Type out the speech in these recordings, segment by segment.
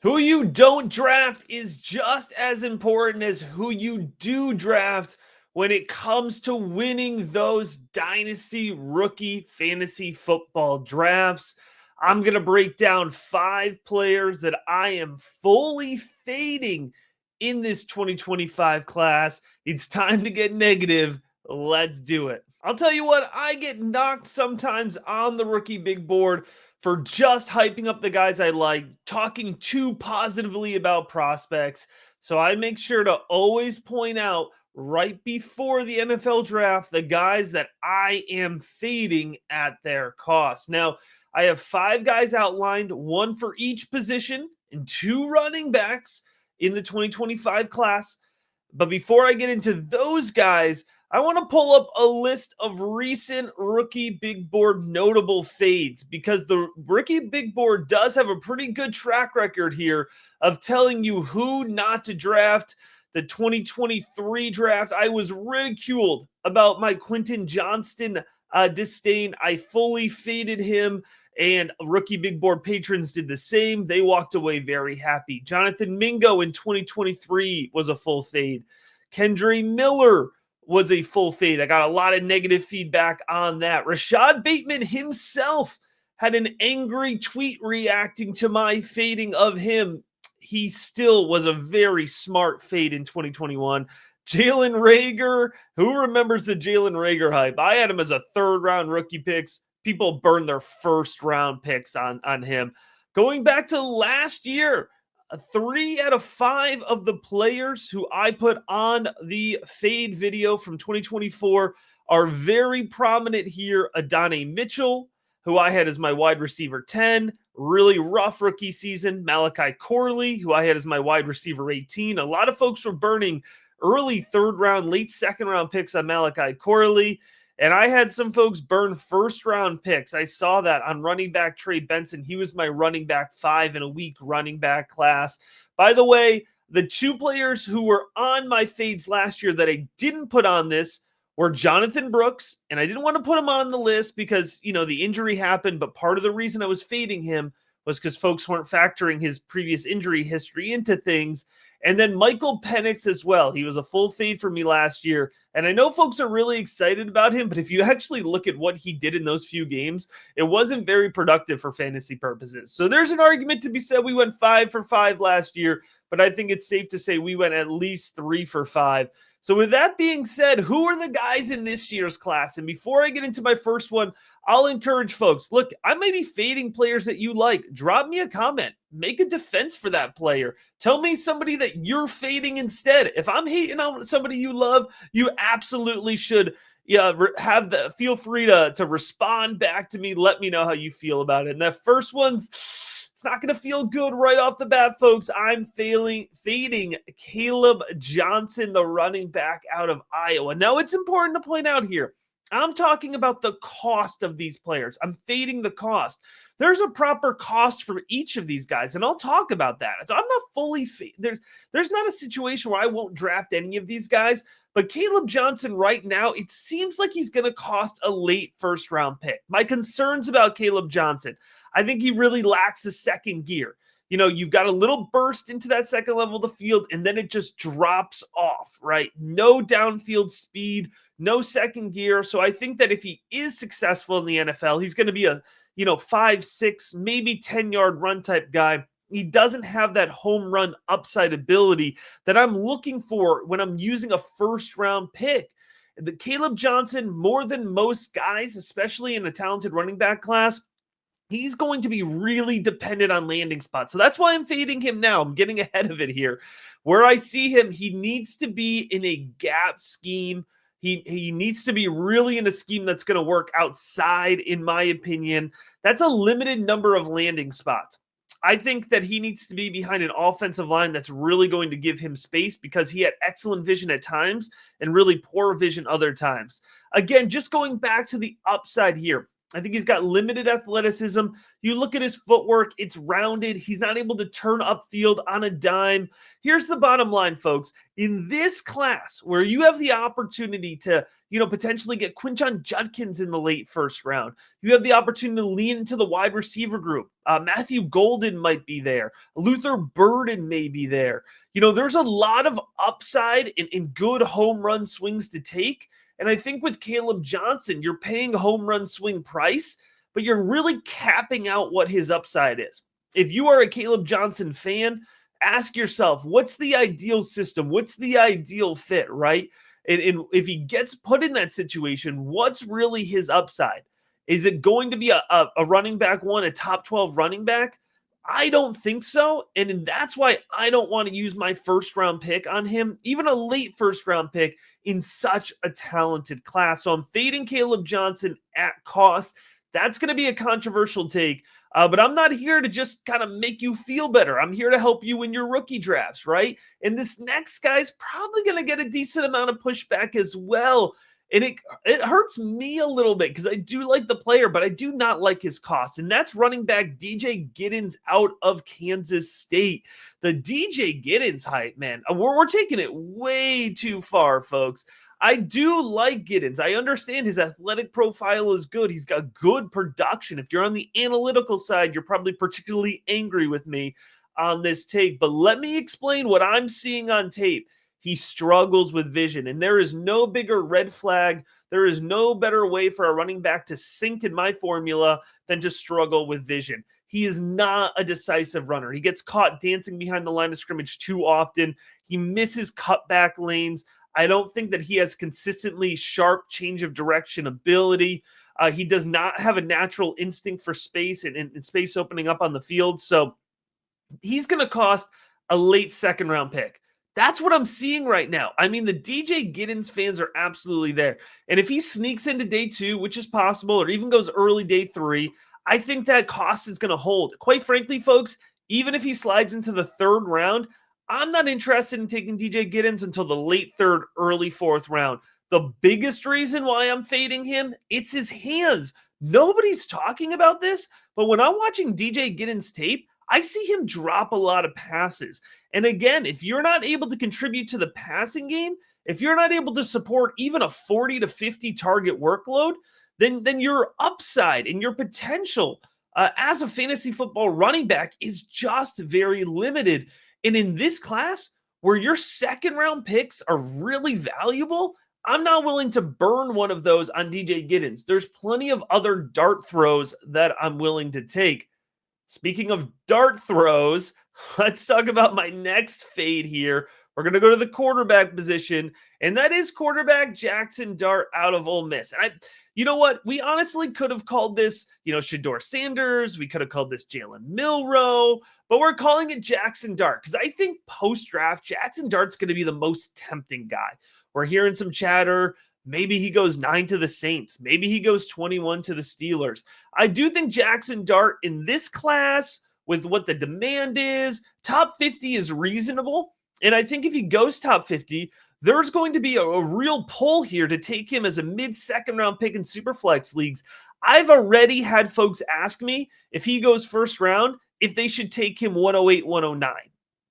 Who you don't draft is just as important as who you do draft when it comes to winning those dynasty rookie fantasy football drafts. I'm going to break down 5 players that I am fully fading in this 2025 class. It's time to get negative. Let's do it. I'll tell you what, I get knocked sometimes on the rookie big board for just hyping up the guys I like, talking too positively about prospects. So I make sure to always point out right before the NFL draft the guys that I am fading at their cost. Now, I have 5 guys outlined, one for each position and 2 running backs in the 2025 class. But before I get into those guys, I want to pull up a list of recent rookie big board notable fades because the rookie big board does have a pretty good track record here of telling you who not to draft. The 2023 draft, I was ridiculed about my Quentin Johnston disdain. I fully faded him, and rookie big board patrons did the same. They walked away very happy. Jonathan Mingo in 2023 was a full fade. Kendre Miller was a full fade. I got a lot of negative feedback on that. Rashad Bateman himself had an angry tweet reacting to my fading of him. He still was a very smart fade in 2021. Jalen Reagor, who remembers the Jalen Reagor hype? I had him as a 3rd round rookie picks. People burned their 1st round picks on him. Going back to last year, 3 out of 5 of the players who I put on the fade video from 2024 are very prominent here. Adonai Mitchell, who I had as my wide receiver 10, really rough rookie season. Malachi Corley, who I had as my wide receiver 18. A lot of folks were burning early 3rd round, late 2nd round picks on Malachi Corley. And I had some folks burn 1st round picks. I saw that on running back Trey Benson. He was my running back 5 in a week running back class. By the way, the 2 players who were on my fades last year that I didn't put on this were Jonathan Brooks. And I didn't want to put him on the list because, the injury happened. But part of the reason I was fading him was because folks weren't factoring his previous injury history into things. And then Michael Penix as well. He was a full fade for me last year. And I know folks are really excited about him, but if you actually look at what he did in those few games, it wasn't very productive for fantasy purposes. So there's an argument to be said. We went 5 for 5 last year, but I think it's safe to say we went at least 3 for 5. So with that being said, who are the guys in this year's class? And before I get into my first one, I'll encourage folks, look, I may be fading players that you like. Drop me a comment. Make a defense for that player. Tell me somebody that you're fading instead. If I'm hating on somebody you love, you absolutely should feel free to respond back to me. Let me know how you feel about it. And that first one's, it's not going to feel good right off the bat, folks. I'm fading Kaleb Johnson, the running back out of Iowa. Now, it's important to point out here, I'm talking about the cost of these players. I'm fading the cost. There's a proper cost for each of these guys, and I'll talk about that. So I'm not fully there's not a situation where I won't draft any of these guys, but Kaleb Johnson right now, it seems like he's going to cost a late 1st round pick. My concerns about Kaleb Johnson, I think he really lacks a second gear. You've got a little burst into that second level of the field, and then it just drops off, right? No downfield speed, no second gear. So I think that if he is successful in the NFL, he's going to be a 5, 6, maybe 10-yard run type guy. He doesn't have that home run upside ability that I'm looking for when I'm using a 1st round pick. The Kaleb Johnson, more than most guys, especially in a talented running back class, he's going to be really dependent on landing spots. So that's why I'm fading him now. I'm getting ahead of it here. Where I see him, he needs to be in a gap scheme. He needs to be really in a scheme that's going to work outside, in my opinion. That's a limited number of landing spots. I think that he needs to be behind an offensive line that's really going to give him space because he had excellent vision at times and really poor vision other times. Again, just going back to the upside here, I think he's got limited athleticism. You look at his footwork, it's rounded. He's not able to turn upfield on a dime. Here's the bottom line, folks. In this class, where you have the opportunity to, potentially get Quinton Judkins in the late first round, you have the opportunity to lean into the wide receiver group. Matthew Golden might be there. Luther Burden may be there. There's a lot of upside in good home run swings to take. And I think with Kaleb Johnson, you're paying home run swing price, but you're really capping out what his upside is. If you are a Kaleb Johnson fan, ask yourself, what's the ideal system? What's the ideal fit, right? And if he gets put in that situation, what's really his upside? Is it going to be a running back one, a top 12 running back? I don't think so. And that's why I don't want to use my first round pick on him, even a late first round pick in such a talented class. So I'm fading Kaleb Johnson at cost. That's going to be a controversial take, but I'm not here to just kind of make you feel better. I'm here to help you in your rookie drafts, right? And this next guy's probably going to get a decent amount of pushback as well. And it hurts me a little bit because I do like the player, but I do not like his cost. And that's running back DJ Giddens out of Kansas State. The DJ Giddens hype, man, we're taking it way too far, folks. I do like Giddens. I understand his athletic profile is good. He's got good production. If you're on the analytical side, you're probably particularly angry with me on this take. But let me explain what I'm seeing on tape. He struggles with vision, and there is no bigger red flag. There is no better way for a running back to sink in my formula than to struggle with vision. He is not a decisive runner. He gets caught dancing behind the line of scrimmage too often. He misses cutback lanes. I don't think that he has consistently sharp change of direction ability. He does not have a natural instinct for space and space opening up on the field. So he's going to cost a late second round pick. That's what I'm seeing right now. I mean, the DJ Giddens fans are absolutely there. And if he sneaks into day 2, which is possible, or even goes early day 3, I think that cost is going to hold. Quite frankly, folks, even if he slides into the 3rd round, I'm not interested in taking DJ Giddens until the late 3rd, early 4th round. The biggest reason why I'm fading him, it's his hands. Nobody's talking about this, but when I'm watching DJ Giddens tape, I see him drop a lot of passes. And again, if you're not able to contribute to the passing game, if you're not able to support even a 40 to 50 target workload, then your upside and your potential as a fantasy football running back is just very limited. And in this class, where your second round picks are really valuable, I'm not willing to burn one of those on DJ Giddens. There's plenty of other dart throws that I'm willing to take. Speaking of dart throws, let's talk about my next fade here. We're going to go to the quarterback position, and that is quarterback Jaxson Dart out of Ole Miss. And you know what? We honestly could have called this, Shedeur Sanders. We could have called this Jalen Milroe, but we're calling it Jaxson Dart because I think post-draft, Jaxson Dart's going to be the most tempting guy. We're hearing some chatter. Maybe he goes 9 to the Saints. Maybe he goes 21 to the Steelers. I do think Jaxson Dart in this class, with what the demand is, top 50 is reasonable. And I think if he goes top 50, there's going to be a real pull here to take him as a mid-second round pick in Superflex leagues. I've already had folks ask me if he goes first round, if they should take him 108, 109,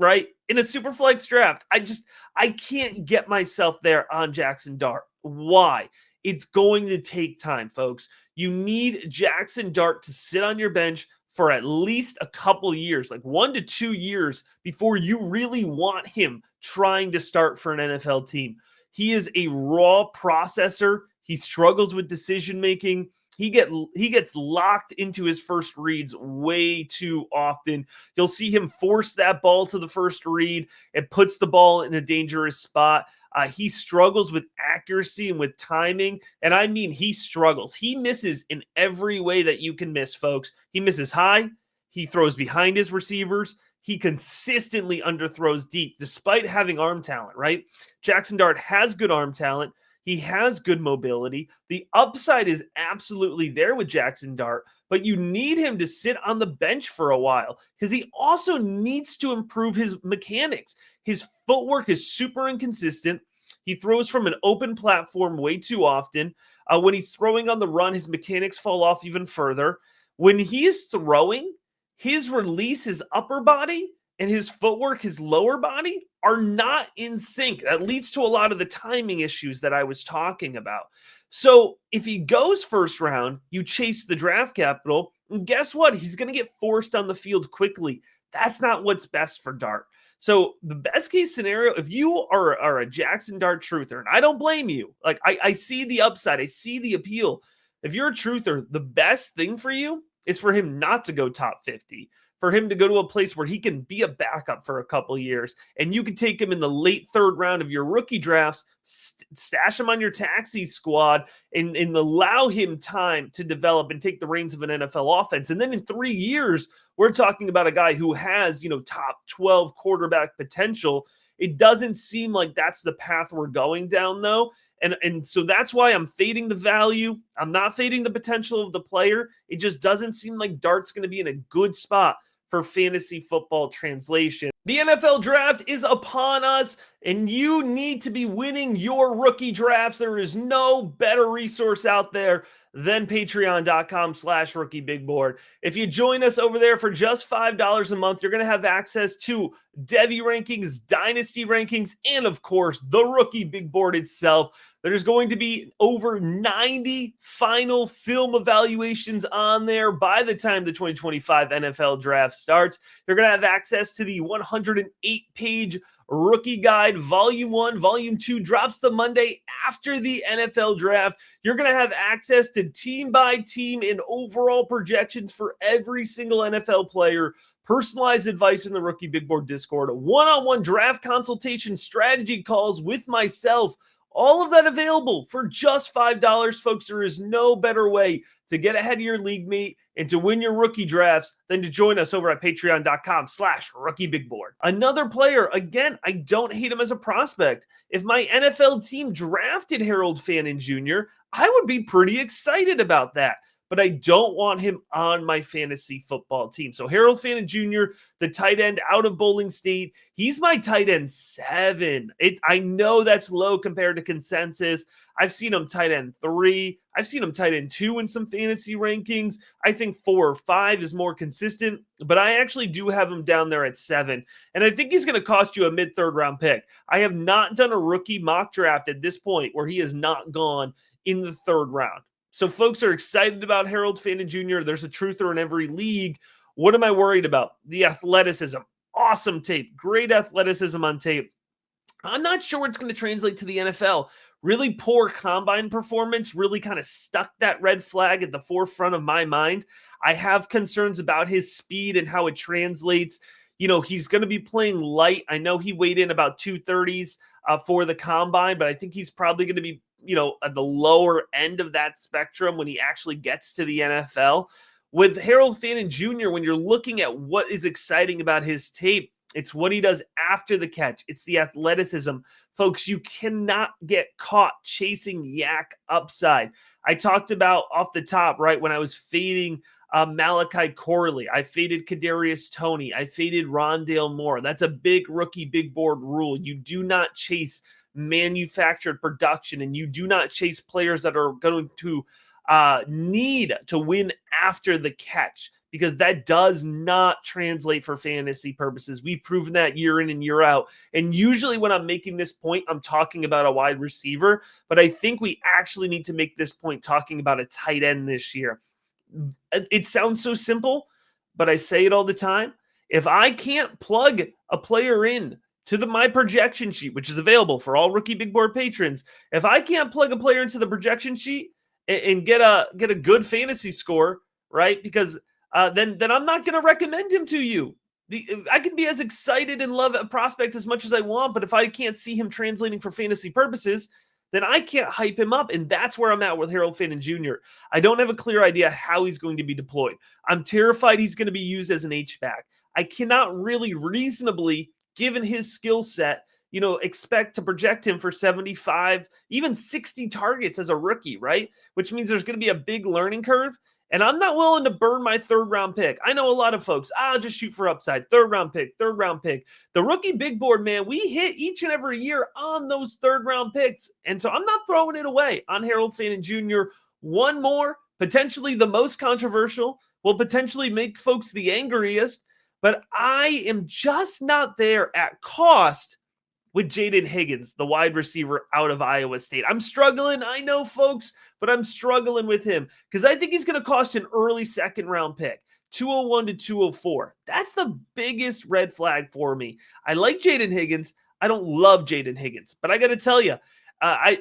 right? In a Superflex draft. I can't get myself there on Jaxson Dart. Why? It's going to take time, folks. You need Jaxson Dart to sit on your bench for at least a couple years, like 1 to 2 years, before you really want him trying to start for an NFL team. He is a raw processor. He struggles with decision making. He gets locked into his first reads way too often. You'll see him force that ball to the first read. It puts the ball in a dangerous spot. He struggles with accuracy and with timing. And I mean, he struggles. He misses in every way that you can miss, folks. He misses high. He throws behind his receivers. He consistently underthrows deep, despite having arm talent, right? Jaxson Dart has good arm talent. He has good mobility. The upside is absolutely there with Jaxson Dart, but you need him to sit on the bench for a while because he also needs to improve his mechanics. His footwork is super inconsistent. He throws from an open platform way too often. When he's throwing on the run, his mechanics fall off even further. When he is throwing, his release, his upper body, and his footwork, his lower body, are not in sync. That leads to a lot of the timing issues that I was talking about. So if he goes first round, you chase the draft capital, and guess what? He's going to get forced on the field quickly. That's not what's best for Dart. So the best case scenario, if you are a Jaxson Dart truther, and I don't blame you, like I see the upside, I see the appeal. If you're a truther, the best thing for you is for him not to go top 50, for him to go to a place where he can be a backup for a couple years, and you can take him in the late third round of your rookie drafts, stash him on your taxi squad, and allow him time to develop and take the reins of an NFL offense. And then in 3 years, we're talking about a guy who has, top 12 quarterback potential. It doesn't seem like that's the path we're going down, though. And so that's why I'm fading the value. I'm not fading the potential of the player. It just doesn't seem like Dart's going to be in a good spot for fantasy football translation. The NFL draft is upon us, and you need to be winning your rookie drafts. There is no better resource out there than patreon.com/rookiebigboard. If you join us over there for just $5 a month, you're going to have access to Devy rankings, dynasty rankings, and of course, the rookie big board itself. There's going to be over 90 final film evaluations on there by the time the 2025 NFL draft starts. You're going to have access to the 108-page Rookie Guide. Volume 1, Volume 2 drops the Monday after the NFL draft. You're going to have access to team-by-team and overall projections for every single NFL player, personalized advice in the Rookie Big Board Discord, one-on-one draft consultation, strategy calls with myself. All of that available for just $5, folks. There is no better way to get ahead of your league mate and to win your rookie drafts than to join us over at patreon.com/rookiebigboard. Another player, again, I don't hate him as a prospect. If my NFL team drafted Harold Fannin Jr., I would be pretty excited about that. But I don't want him on my fantasy football team. So Harold Fannin Jr., the tight end out of Bowling State, he's my tight end 7. I know that's low compared to consensus. I've seen him tight end 3. I've seen him tight end 2 in some fantasy rankings. I think 4 or 5 is more consistent, but I actually do have him down there at 7. And I think he's going to cost you a mid-third round pick. I have not done a rookie mock draft at this point where he has not gone in the 3rd round. So folks are excited about Harold Fannin Jr. There's a truther in every league. What am I worried about? The athleticism. Awesome tape. Great athleticism on tape. I'm not sure it's going to translate to the NFL. Really poor combine performance really kind of stuck that red flag at the forefront of my mind. I have concerns about his speed and how it translates. He's going to be playing light. I know he weighed in about 230s for the combine, but I think he's probably going to be at the lower end of that spectrum when he actually gets to the NFL. With Harold Fannin Jr., when you're looking at what is exciting about his tape, it's what he does after the catch. It's the athleticism. Folks, you cannot get caught chasing yak upside. I talked about off the top, right, when I was fading Malachi Corley. I faded Kadarius Toney. I faded Rondale Moore. That's a big rookie big board rule. You do not chase manufactured production, and you do not chase players that are going to need to win after the catch, because that does not translate for fantasy purposes. We've proven that year in and year out. And usually when I'm making this point, I'm talking about a wide receiver, but I think we actually need to make this point talking about a tight end this year. It sounds so simple, but I say it all the time. If I can't plug a player in to my projection sheet, which is available for all Rookie Big Board patrons, if I can't plug a player into the projection sheet and get a good fantasy score, right? Because then I'm not going to recommend him to you. I can be as excited and love a prospect as much as I want, but if I can't see him translating for fantasy purposes, then I can't hype him up. And that's where I'm at with Harold Fannin Jr. I don't have a clear idea how he's going to be deployed. I'm terrified he's going to be used as an H-back. I cannot really reasonably, given his skill set, expect to project him for 75, even 60 targets as a rookie, right? Which means there's going to be a big learning curve. And I'm not willing to burn my third round pick. I know a lot of folks, I'll just shoot for upside. Third round pick. The rookie big board, man, we hit each and every year on those third round picks. And so I'm not throwing it away on Harold Fannin Jr. One more, potentially the most controversial, will potentially make folks the angriest. But I am just not there at cost with Jayden Higgins, the wide receiver out of Iowa State. I'm struggling, I know, folks, but I'm struggling with him because I think he's going to cost an early second round pick, 201 to 204. That's the biggest red flag for me. I like Jayden Higgins. I don't love Jayden Higgins, but I got to tell you,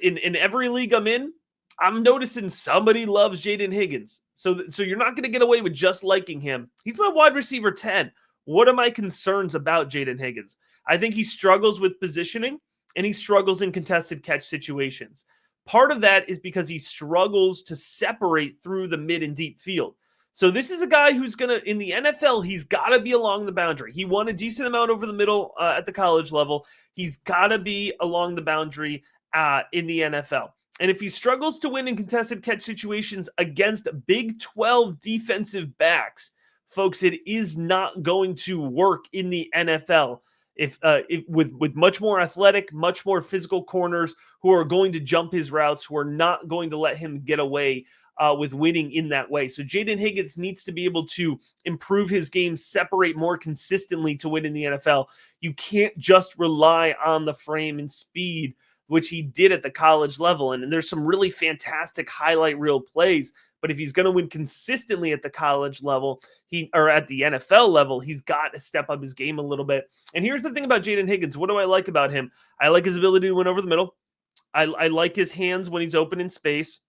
in every league I'm in, I'm noticing somebody loves Jayden Higgins. So you're not going to get away with just liking him. He's my wide receiver 10. What are my concerns about Jayden Higgins? I think he struggles with positioning and he struggles in contested catch situations. Part of that is because he struggles to separate through the mid and deep field. So this is a guy who's going to, in the NFL, he's got to be along the boundary. He won a decent amount over the middle at the college level. He's got to be along the boundary in the NFL. And if he struggles to win in contested catch situations against Big 12 defensive backs, folks, it is not going to work in the NFL. If with much more athletic, much more physical corners who are going to jump his routes, who are not going to let him get away with winning in that way. So Jayden Higgins needs to be able to improve his game, separate more consistently to win in the NFL. You can't just rely on the frame and speed, which he did at the college level. And there's some really fantastic highlight reel plays. But if he's going to win consistently at the college level, or at the NFL level, he's got to step up his game a little bit. And here's the thing about Jayden Higgins. What do I like about him? I like his ability to win over the middle. I like his hands when he's open in space.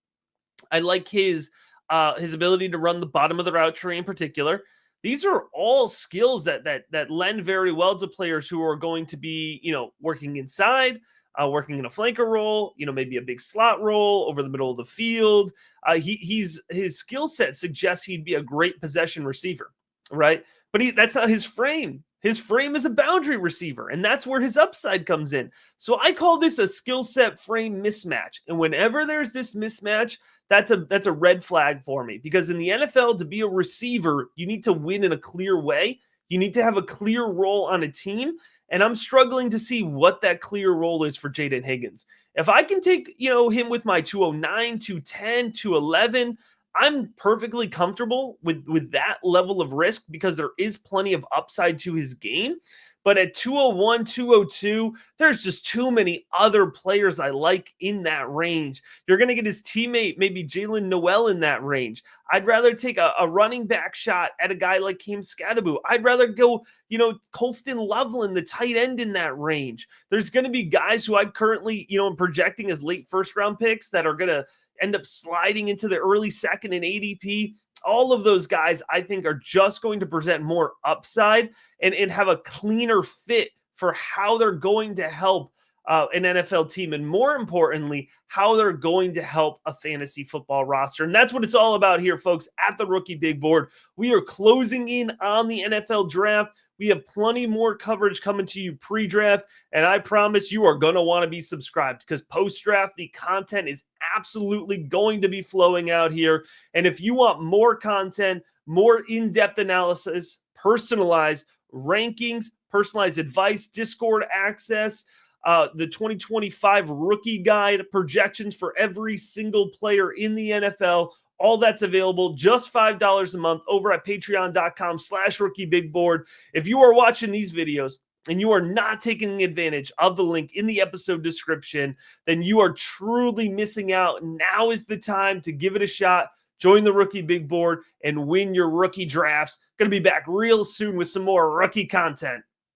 I like his ability to run the bottom of the route tree in particular. These are all skills that lend very well to players who are going to be, working inside, working in a flanker role, maybe a big slot role over the middle of the field. His skill set suggests he'd be a great possession receiver, right? But that's not his frame. His frame is a boundary receiver, and that's where his upside comes in. So I call this a skill set frame mismatch. And whenever there's this mismatch, that's a red flag for me, because in the NFL, to be a receiver, you need to win in a clear way. You need to have a clear role on a team. And I'm struggling to see what that clear role is for Jayden Higgins. If I can take, him with my 209, 210, 211, I'm perfectly comfortable with that level of risk because there is plenty of upside to his game. But at 201, 202, there's just too many other players I like in that range. You're going to get his teammate, maybe Jalen Noel, in that range. I'd rather take a running back shot at a guy like Cam Scadaboo. I'd rather go, Colston Loveland, the tight end, in that range. There's going to be guys who I currently, am projecting as late first round picks that are going to end up sliding into the early second in ADP. All of those guys, I think, are just going to present more upside and have a cleaner fit for how they're going to help an NFL team, and more importantly, how they're going to help a fantasy football roster. And that's what it's all about here, folks, at the Rookie Big Board. We are closing in on the NFL draft. We have plenty more coverage coming to you pre-draft, and I promise you are going to want to be subscribed, because post-draft, the content is absolutely going to be flowing out here. And if you want more content, more in-depth analysis, personalized rankings, personalized advice, Discord access, the 2025 rookie guide, projections for every single player in the NFL, all that's available just $5 a month over at patreon.com/rookieBigBoard. If you are watching these videos and you are not taking advantage of the link in the episode description, then you are truly missing out. Now is the time to give it a shot. Join the Rookie Big Board and win your rookie drafts. Going to be back real soon with some more rookie content.